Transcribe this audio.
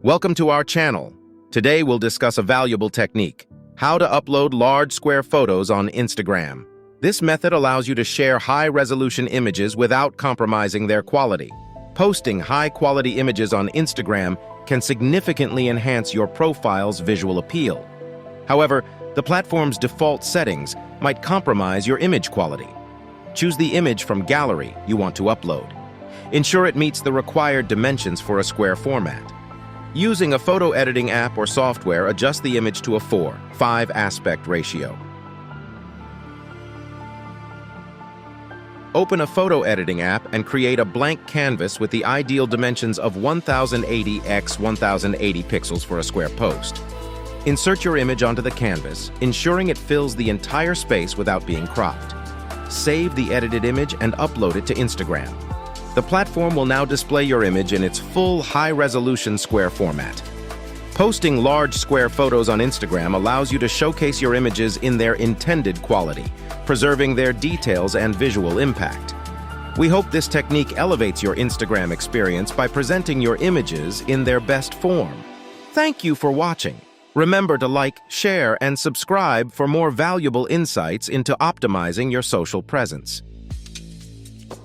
Welcome to our channel. Today we'll discuss a valuable technique: how to upload large square photos on Instagram. This method allows you to share high-resolution images without compromising their quality. Posting high-quality images on Instagram can significantly enhance your profile's visual appeal. However, the platform's default settings might compromise your image quality. Choose the image from gallery you want to upload. Ensure it meets the required dimensions for a square format. Using a photo editing app or software, adjust the image to a 4:5 aspect ratio. Open a photo editing app and create a blank canvas with the ideal dimensions of 1080 x 1080 pixels for a square post. Insert your image onto the canvas, ensuring it fills the entire space without being cropped. Save the edited image and upload it to Instagram. The platform will now display your image in its full high-resolution square format. Posting large square photos on Instagram allows you to showcase your images in their intended quality, preserving their details and visual impact. We hope this technique elevates your Instagram experience by presenting your images in their best form. Thank you for watching. Remember to like, share, and subscribe for more valuable insights into optimizing your social presence.